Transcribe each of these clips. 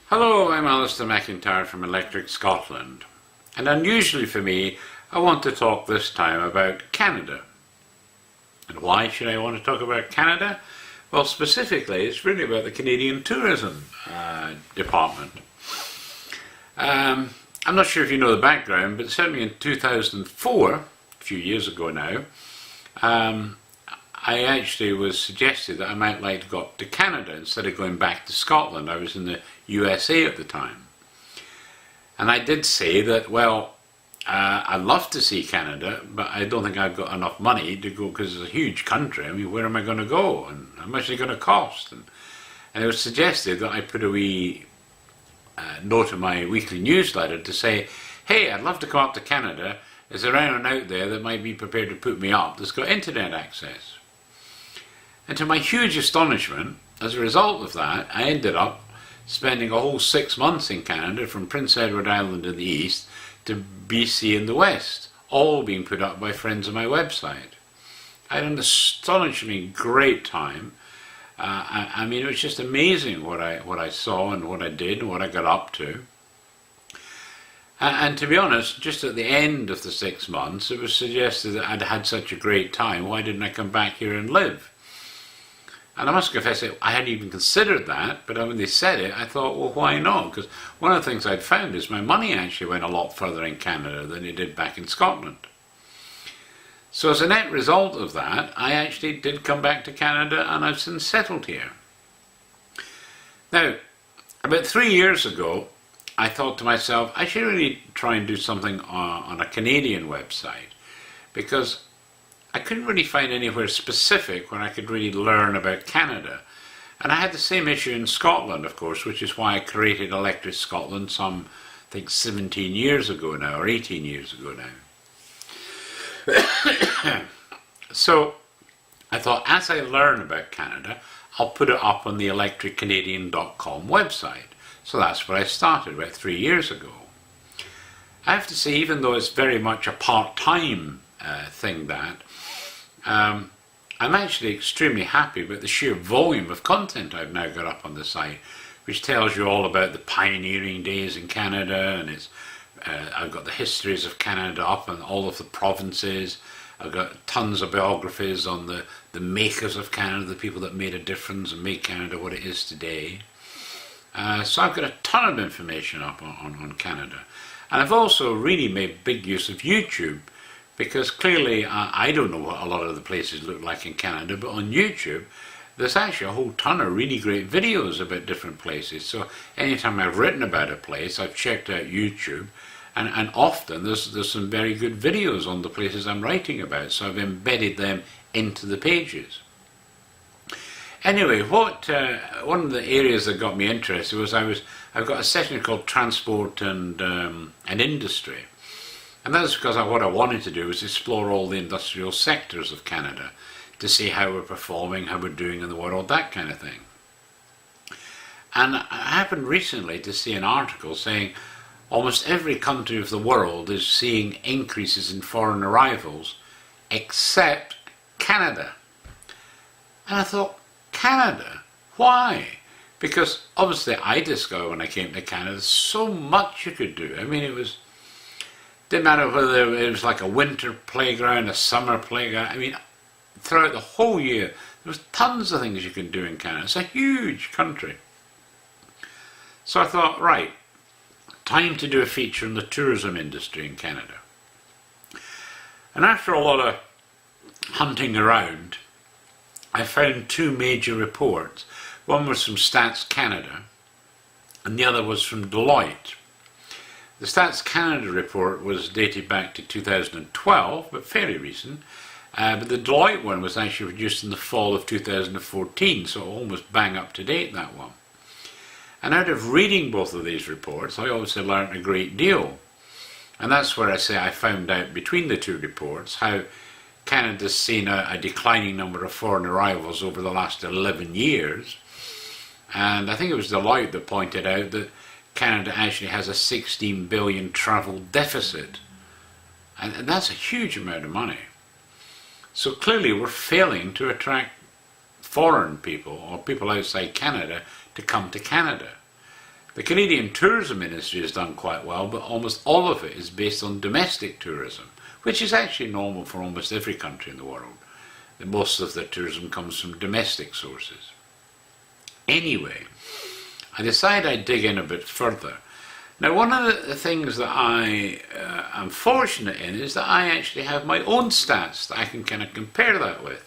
Hello, I'm Alistair McIntyre from Electric Scotland, and unusually for me, I want to talk this time about Canada. And why should I want to talk about Canada? Well, specifically, it's really about the Canadian Tourism Department. I'm not sure if you know the background, but certainly in 2004, a few years ago now, I actually was suggested that I might like to go up to Canada instead of going back to Scotland. I was in the USA at the time. And I did say that, well, I'd love to see Canada, but I don't think I've got enough money to go because it's a huge country. I mean, where am I going to go? And how much is it going to cost? And it was suggested that I put a wee note in my weekly newsletter to say, hey, I'd love to come up to Canada. Is there anyone out there that might be prepared to put me up that's got internet access? And to my huge astonishment, as a result of that, I ended up spending a whole 6 months in Canada, from Prince Edward Island in the east to BC in the west, all being put up by friends on my website. I had an astonishingly great time. I mean, it was just amazing what I saw and what I did and what I got up to. And to be honest, just at the end of the 6 months, it was suggested that I'd had such a great time, why didn't I come back here and live? And I must confess that I hadn't even considered that, but when they said it, I thought, well, why not? Because one of the things I'd found is my money actually went a lot further in Canada than it did back in Scotland. So as a net result of that, I actually did come back to Canada, and I've since settled here. Now, about 3 years ago, I thought to myself, I should really try and do something on a Canadian website, because I couldn't really find anywhere specific where I could really learn about Canada. And I had the same issue in Scotland, of course, which is why I created Electric Scotland some, I think, 17 years ago now, or 18 years ago now. So I thought, as I learn about Canada, I'll put it up on the electriccanadian.com website. So that's where I started about 3 years ago. I have to say, even though it's very much a part-time thing that, I'm actually extremely happy about the sheer volume of content I've now got up on the site, which tells you all about the pioneering days in Canada, and I've got the histories of Canada up in all of the provinces. I've got tons of biographies on the makers of Canada, the people that made a difference and made Canada what it is today. So I've got a ton of information up on Canada. And I've also really made big use of YouTube, because clearly I don't know what a lot of the places look like in Canada, but on YouTube there's actually a whole ton of really great videos about different places. So anytime I've written about a place, I've checked out YouTube, and often there's some very good videos on the places I'm writing about, so I've embedded them into the pages. Anyway, one of the areas that got me interested was I've got a section called Transport and Industry. And that's because what I wanted to do was explore all the industrial sectors of Canada to see how we're performing, how we're doing in the world, that kind of thing. And I happened recently to see an article saying almost every country of the world is seeing increases in foreign arrivals except Canada. And I thought, Canada? Why? Because obviously I discovered when I came to Canada so much you could do. I mean, didn't matter whether it was like a winter playground, a summer playground. I mean, throughout the whole year, there was tons of things you can do in Canada. It's a huge country. So I thought, right, time to do a feature on the tourism industry in Canada. And after a lot of hunting around, I found two major reports. One was from Stats Canada, and the other was from Deloitte. The Stats Canada report was dated back to 2012, but fairly recent. But the Deloitte one was actually produced in the fall of 2014, so almost bang up to date, that one. And out of reading both of these reports, I obviously learned a great deal. And that's where I say I found out between the two reports how Canada's seen a declining number of foreign arrivals over the last 11 years. And I think it was Deloitte that pointed out that Canada actually has a 16 billion travel deficit. And that's a huge amount of money. So clearly we're failing to attract foreign people or people outside Canada to come to Canada. The Canadian tourism industry has done quite well, but almost all of it is based on domestic tourism, which is actually normal for almost every country in the world. Most of the tourism comes from domestic sources. Anyway, I decided I'd dig in a bit further. Now, one of the things that I am fortunate in is that I actually have my own stats that I can kind of compare that with.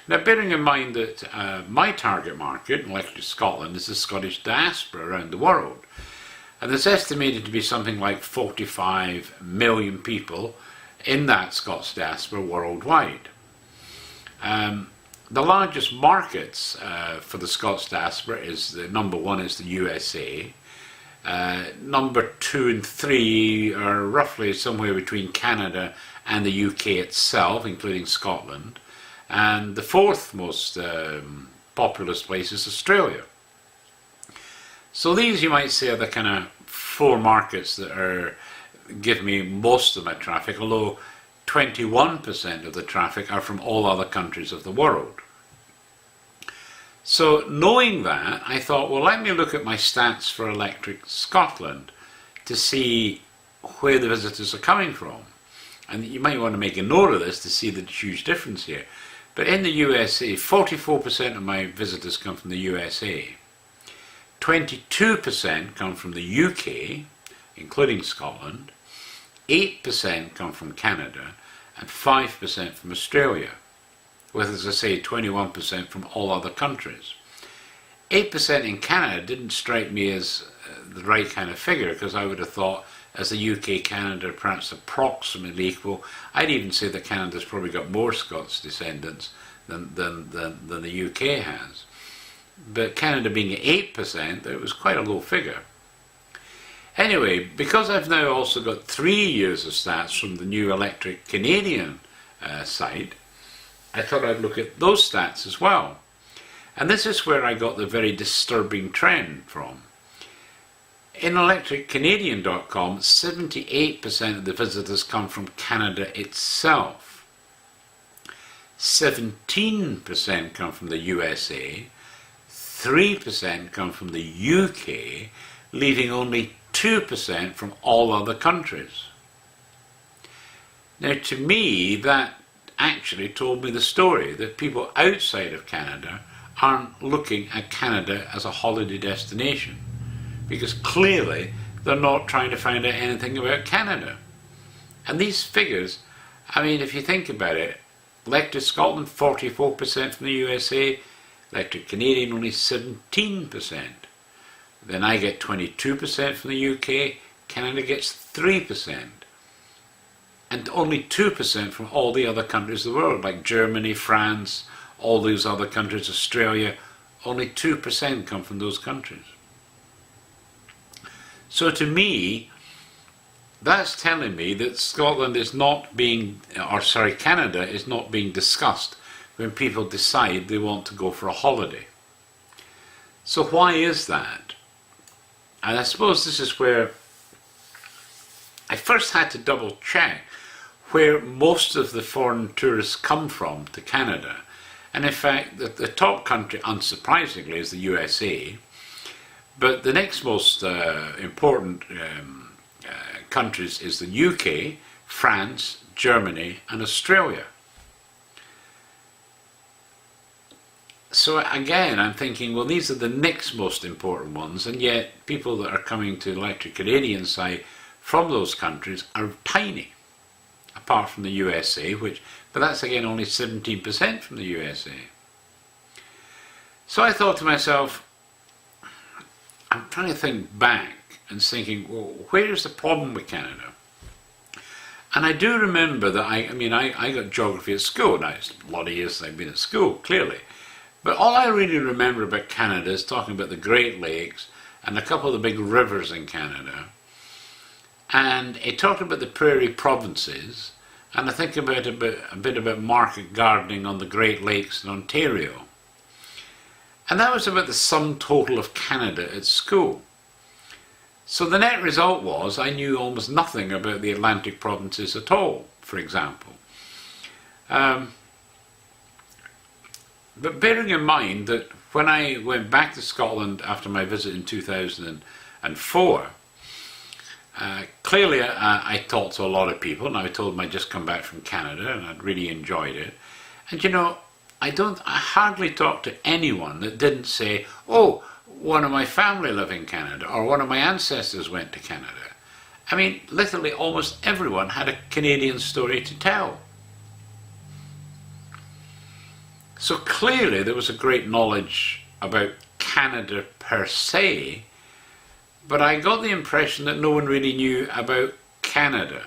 Now, bearing in mind that my target market, Electric Scotland, is the Scottish diaspora around the world. And there's estimated to be something like 45 million people in that Scots diaspora worldwide. The largest markets for the Scots diaspora is the number one is the USA. Number 2 and 3 are roughly somewhere between Canada and the UK itself, including Scotland. And the fourth most populous place is Australia. So these, you might say, are the kind of 4 markets that give me most of my traffic, although 21% of the traffic are from all other countries of the world. So knowing that, I thought, well, let me look at my stats for Electric Scotland to see where the visitors are coming from. And you might want to make a note of this to see the huge difference here. But in the USA, 44% of my visitors come from the USA. 22% come from the UK, including Scotland. 8% come from Canada, and 5% from Australia, with, as I say, 21% from all other countries. 8% in Canada didn't strike me as the right kind of figure, because I would have thought, as the UK, Canada are perhaps approximately equal. I'd even say that Canada's probably got more Scots descendants than the UK has. But Canada being at 8%, it was quite a low figure. Anyway, because I've now also got 3 years of stats from the new Electric Canadian site, I thought I'd look at those stats as well. And this is where I got the very disturbing trend from. In electriccanadian.com, 78% of the visitors come from Canada itself. 17% come from the USA, 3% come from the UK, leaving only 2% from all other countries. Now, to me, that actually told me the story that people outside of Canada aren't looking at Canada as a holiday destination, because clearly they're not trying to find out anything about Canada. And these figures, I mean, if you think about it, Electric Scotland 44% from the USA, Electric Canadian only 17%. Then I get 22% from the UK, Canada gets 3%. And only 2% from all the other countries of the world, like Germany, France, all those other countries, Australia, only 2% come from those countries. So to me, that's telling me that Scotland is not being, Canada is not being discussed when people decide they want to go for a holiday. So why is that? And I suppose this is where I first had to double check where most of the foreign tourists come from to Canada. And in fact, the top country, unsurprisingly, is the USA. But the next most important countries is the UK, France, Germany, and Australia. So again, I'm thinking, well, these are the next most important ones, and yet people that are coming to Electric Canadian site from those countries are tiny, apart from the USA, but that's again only 17% from the USA. So I thought to myself, I'm trying to think back and thinking, well, where's the problem with Canada? And I do remember that I got geography at school. Now, it's a lot of years since I've been at school, clearly. But all I really remember about Canada is talking about the Great Lakes and a couple of the big rivers in Canada. And it talked about the prairie provinces, and I think about a bit about market gardening on the Great Lakes in Ontario. And that was about the sum total of Canada at school. So the net result was I knew almost nothing about the Atlantic provinces at all, for example. But bearing in mind that when I went back to Scotland after my visit in 2004, clearly I talked to a lot of people, and I told them I'd just come back from Canada and I'd really enjoyed it. And you know, I hardly talked to anyone that didn't say, oh, one of my family live in Canada, or one of my ancestors went to Canada. I mean, literally almost everyone had a Canadian story to tell. So clearly there was a great knowledge about Canada per se, but I got the impression that no one really knew about Canada.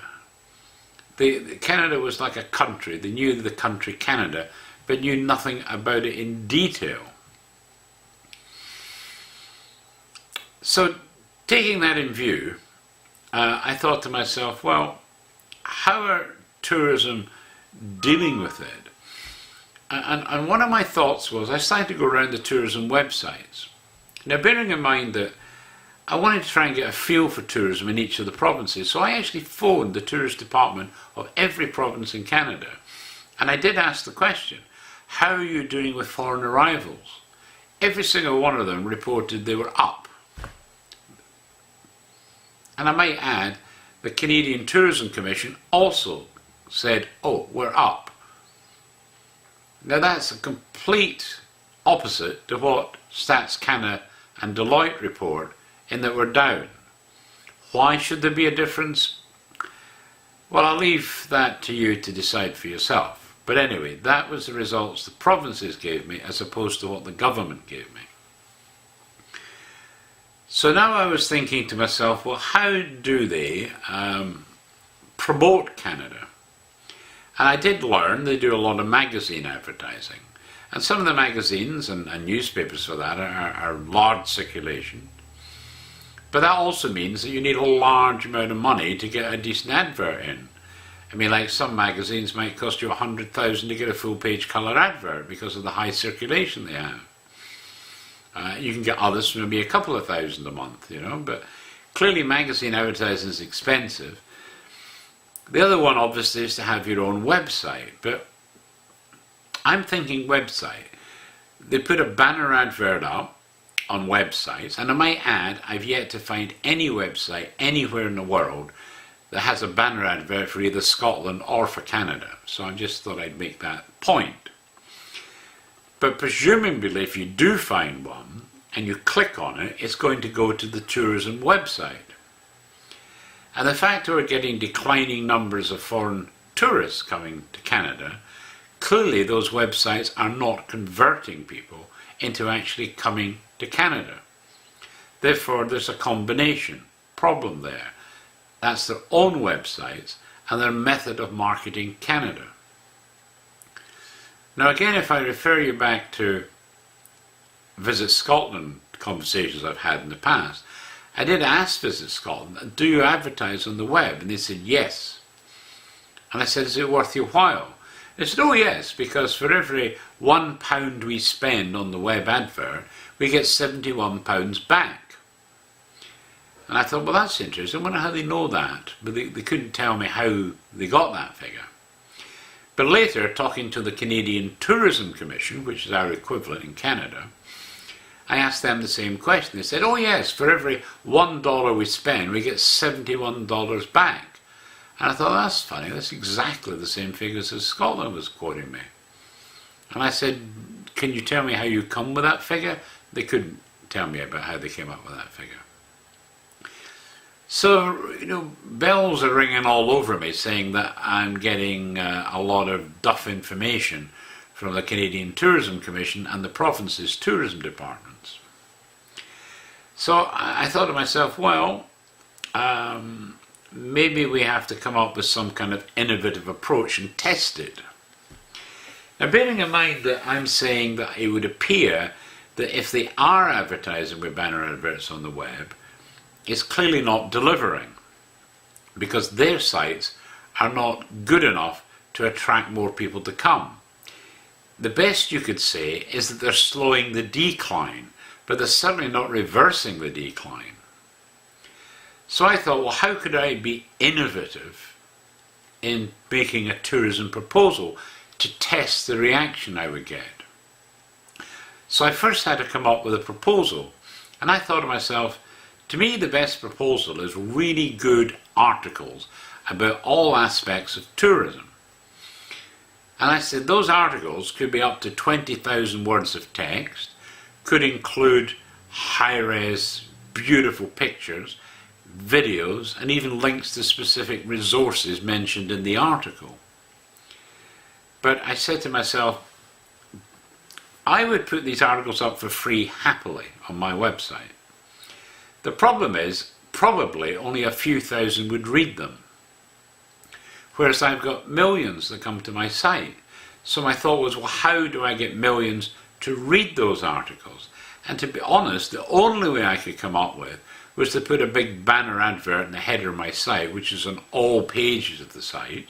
Canada was like a country. They knew the country Canada, but knew nothing about it in detail. So taking that in view, I thought to myself, well, how are tourism dealing with it? And one of my thoughts was, I started to go around the tourism websites. Now, bearing in mind that I wanted to try and get a feel for tourism in each of the provinces, so I actually phoned the tourist department of every province in Canada. And I did ask the question, how are you doing with foreign arrivals? Every single one of them reported they were up. And I might add, the Canadian Tourism Commission also said, oh, we're up. Now that's a complete opposite to what Stats Canada and Deloitte report, in that we're down. Why should there be a difference? Well, I'll leave that to you to decide for yourself. But anyway, that was the results the provinces gave me as opposed to what the government gave me. So now I was thinking to myself, well, how do they promote Canada? And I did learn they do a lot of magazine advertising. And some of the magazines and newspapers for that are large circulation. But that also means that you need a large amount of money to get a decent advert in. I mean, like some magazines might cost you $100,000 to get a full-page colour advert because of the high circulation they have. You can get others for maybe a couple of thousand a month, you know, but clearly magazine advertising is expensive. The other one, obviously, is to have your own website, but I'm thinking website. They put a banner advert up on websites, and I might add, I've yet to find any website anywhere in the world that has a banner advert for either Scotland or for Canada. So I just thought I'd make that point. But presumably if you do find one and you click on it, it's going to go to the tourism website. And the fact that we're getting declining numbers of foreign tourists coming to Canada, clearly those websites are not converting people into actually coming to Canada. Therefore, there's a combination problem there. That's their own websites and their method of marketing Canada. Now again, if I refer you back to Visit Scotland conversations I've had in the past, I did ask Visit Scotland, do you advertise on the web? And they said yes. And I said, is it worth your while? They said, oh yes, because for every £1 we spend on the web advert, we get £71 back. And I thought, well, that's interesting. I wonder how they know that. But they couldn't tell me how they got that figure. But later, talking to the Canadian Tourism Commission, which is our equivalent in Canada, I asked them the same question. They said, oh yes, for every $1 we spend, we get $71 back. And I thought, that's funny, that's exactly the same figures as Scotland was quoting me. And I said, can you tell me how you come with that figure? They couldn't tell me about how they came up with that figure. So, you know, bells are ringing all over me saying that I'm getting a lot of duff information from the Canadian Tourism Commission and the province's tourism departments. So I thought to myself, well, maybe we have to come up with some kind of innovative approach and test it. Now, bearing in mind that I'm saying that it would appear that if they are advertising with banner adverts on the web, it's clearly not delivering, because their sites are not good enough to attract more people to come. The best you could say is that they're slowing the decline, but they're certainly not reversing the decline. So I thought, well, how could I be innovative in making a tourism proposal to test the reaction I would get? So I first had to come up with a proposal, and I thought to myself, to me the best proposal is really good articles about all aspects of tourism. And I said those articles could be up to 20,000 words of text, could include high-res, beautiful pictures, videos, and even links to specific resources mentioned in the article. But I said to myself, I would put these articles up for free happily on my website. The problem is, probably only a few thousand would read them. Whereas I've got millions that come to my site. So my thought was, well, how do I get millions to read those articles? And to be honest, the only way I could come up with was to put a big banner advert in the header of my site, which is on all pages of the site.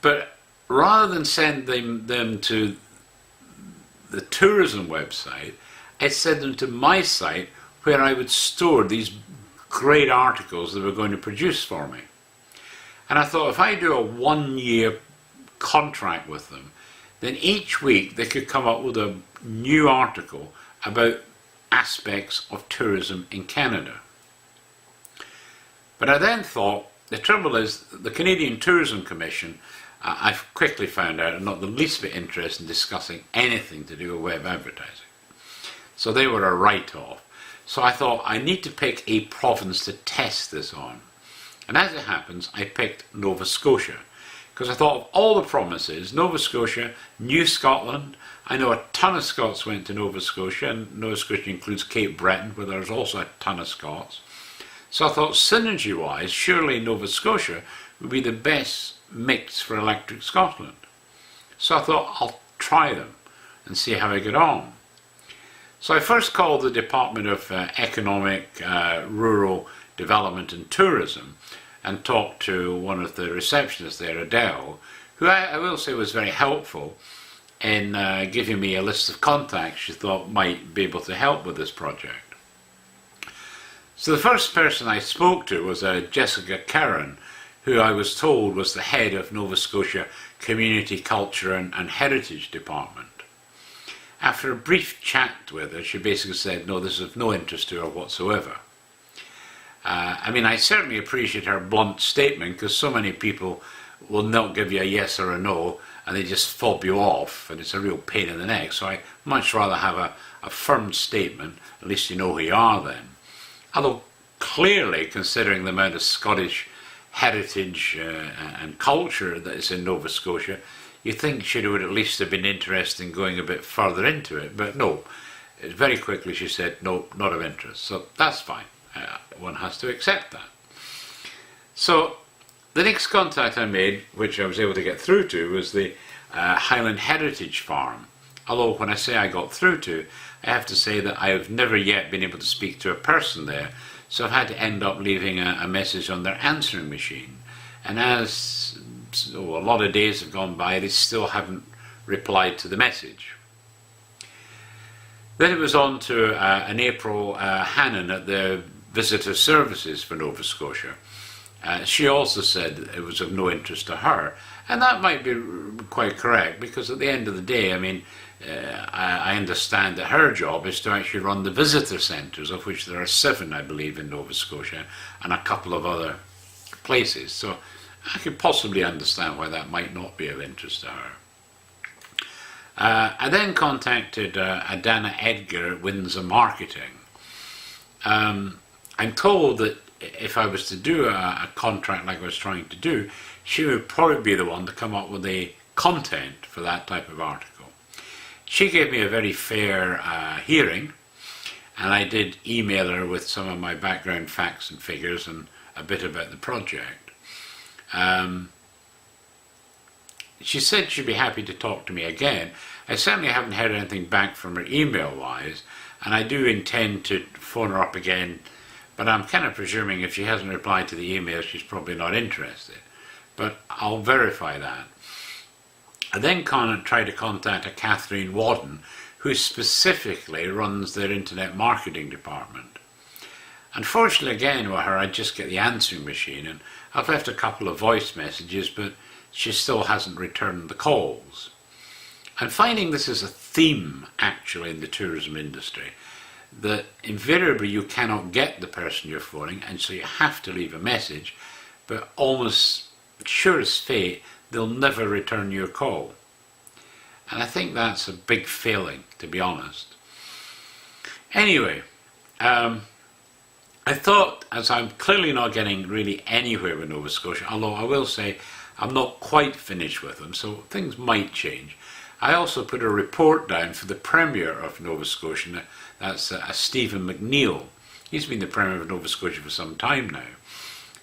But rather than send them to the tourism website, I sent them to my site where I would store these great articles they were going to produce for me. And I thought if I do a 1-year contract with them, then each week they could come up with a new article about aspects of tourism in Canada. But I then thought, the trouble is, the Canadian Tourism Commission, I've quickly found out, are not the least bit interested in discussing anything to do with web advertising. So they were a write-off. So I thought, I need to pick a province to test this on. And as it happens, I picked Nova Scotia. Because I thought of all the provinces, Nova Scotia, New Scotland. I know a ton of Scots went to Nova Scotia, and Nova Scotia includes Cape Breton, where there's also a ton of Scots. So I thought, synergy-wise, surely Nova Scotia would be the best mix for Electric Scotland. So I thought, I'll try them and see how I get on. So I first called the Department of Economic, Rural Development and Tourism and talked to one of the receptionists there, Adele, who I will say was very helpful in giving me a list of contacts she thought might be able to help with this project. So the first person I spoke to was Jessica Curran, who I was told was the head of Nova Scotia Community Culture and Heritage Department. After a brief chat with her, she basically said, no, this is of no interest to her whatsoever. I certainly appreciate her blunt statement, because so many people will not give you a yes or a no, and they just fob you off, and it's a real pain in the neck. So I much rather have a firm statement, at least you know who you are then. Although clearly, considering the amount of Scottish heritage and culture that is in Nova Scotia, you think she would at least have been interested in going a bit further into it. But no, very quickly she said, no, not of interest. So that's fine. One has to accept that. So the next contact I made, which I was able to get through to, was the Highland Heritage Farm. Although when I say I got through to, I have to say that I have never yet been able to speak to a person there, so I've had to end up leaving a message on their answering machine. And as a lot of days have gone by, they still haven't replied to the message. Then it was on to an April Hannon at the Visitor Services for Nova Scotia. She also said it was of no interest to her, and that might be quite correct, because at the end of the day, I understand that her job is to actually run the visitor centres, of which there are 7, I believe, in Nova Scotia, and a couple of other places. So I could possibly understand why that might not be of interest to her. I then contacted Adana Edgar at Windsor Marketing. I'm told that if I was to do a contract like I was trying to do, she would probably be the one to come up with the content for that type of article. She gave me a very fair hearing, and I did email her with some of my background facts and figures and a bit about the project. She said she'd be happy to talk to me again. I certainly haven't heard anything back from her email-wise, and I do intend to phone her up again, but I'm kind of presuming if she hasn't replied to the email, she's probably not interested. But I'll verify that. I then tried to contact a Catherine Wadden, who specifically runs their internet marketing department. Unfortunately, again with her, I just get the answering machine, and I've left a couple of voice messages, but she still hasn't returned the calls. I'm finding this is a theme actually in the tourism industry, that invariably you cannot get the person you're phoning, and so you have to leave a message, but almost sure as fate, they'll never return your call. And I think that's a big failing, to be honest. Anyway, I thought, as I'm clearly not getting really anywhere with Nova Scotia, although I will say I'm not quite finished with them, so things might change. I also put a report down for the Premier of Nova Scotia, that's Stephen McNeill. He's been the Premier of Nova Scotia for some time now.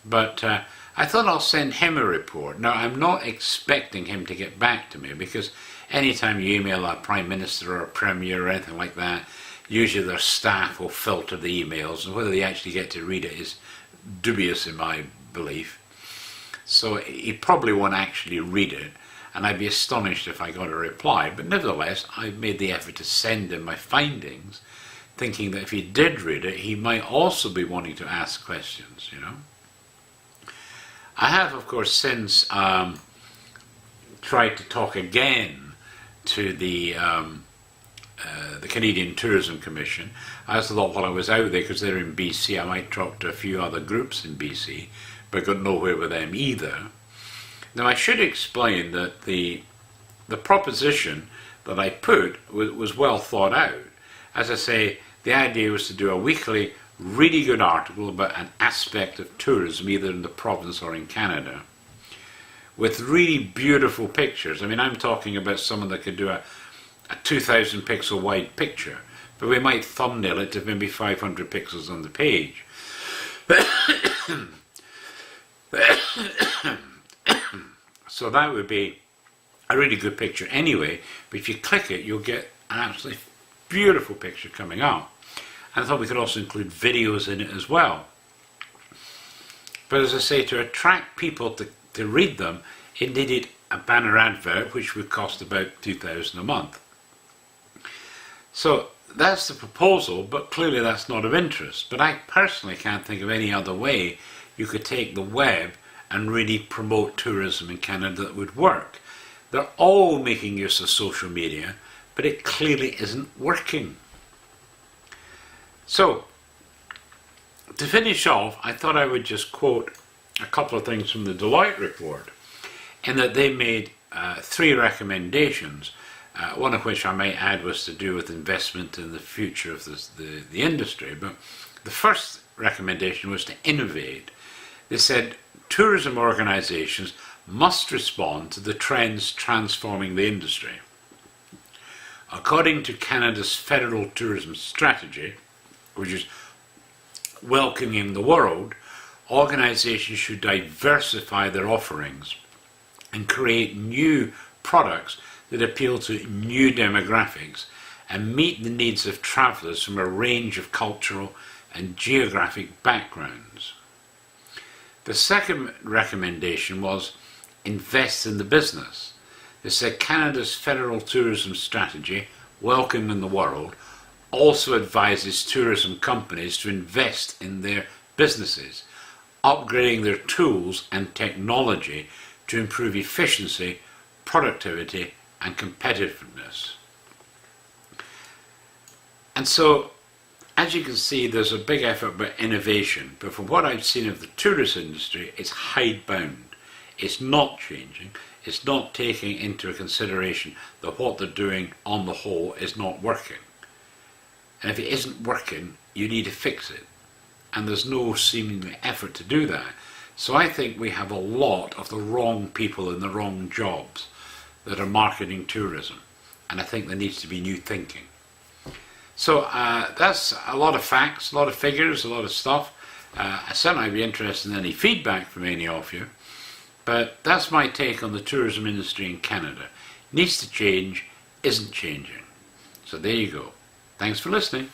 But I thought I'll send him a report. Now, I'm not expecting him to get back to me, because anytime you email a Prime Minister or a Premier or anything like that, usually their staff will filter the emails, and whether they actually get to read it is dubious in my belief. So he probably won't actually read it, and I'd be astonished if I got a reply. But nevertheless, I've made the effort to send him my findings, thinking that if he did read it, he might also be wanting to ask questions, you know. I have, of course, since tried to talk again to the Canadian Tourism Commission. I also thought while I was out there, because they're in BC, I might talk to a few other groups in BC, but got nowhere with them either. Now, I should explain that the proposition that I put was well thought out. As I say, the idea was to do a weekly, really good article about an aspect of tourism, either in the province or in Canada, with really beautiful pictures. I mean, I'm talking about someone that could do a 2,000 pixel wide picture, but we might thumbnail it to maybe 500 pixels on the page. So that would be a really good picture anyway, but if you click it, you'll get an absolutely beautiful picture coming up. And I thought we could also include videos in it as well. But as I say, to attract people to read them, it needed a banner advert, which would cost about $2,000 a month. So that's the proposal, but clearly that's not of interest. But I personally can't think of any other way you could take the web and really promote tourism in Canada that would work. They're all making use of social media, but it clearly isn't working. So, to finish off, I thought I would just quote a couple of things from the Deloitte report, in that they made 3 recommendations, one of which I might add was to do with investment in the future of the industry. But the first recommendation was to innovate. They said tourism organisations must respond to the trends transforming the industry. According to Canada's Federal Tourism Strategy, which is welcoming the world, organisations should diversify their offerings and create new products that appeal to new demographics and meet the needs of travellers from a range of cultural and geographic backgrounds. The second recommendation was invest in the business. They said Canada's Federal Tourism Strategy, Welcoming the World, also advises tourism companies to invest in their businesses, upgrading their tools and technology to improve efficiency, productivity and competitiveness. And so, as you can see, there's a big effort about innovation, but from what I've seen of the tourist industry, it's hidebound. It's not changing. It's not taking into consideration that what they're doing on the whole is not working. And if it isn't working, you need to fix it. And there's no seemingly effort to do that. So I think we have a lot of the wrong people in the wrong jobs that are marketing tourism. And I think there needs to be new thinking. So that's a lot of facts, a lot of figures, a lot of stuff. I certainly would be interested in any feedback from any of you. But that's my take on the tourism industry in Canada. Needs to change, isn't changing. So there you go. Thanks for listening.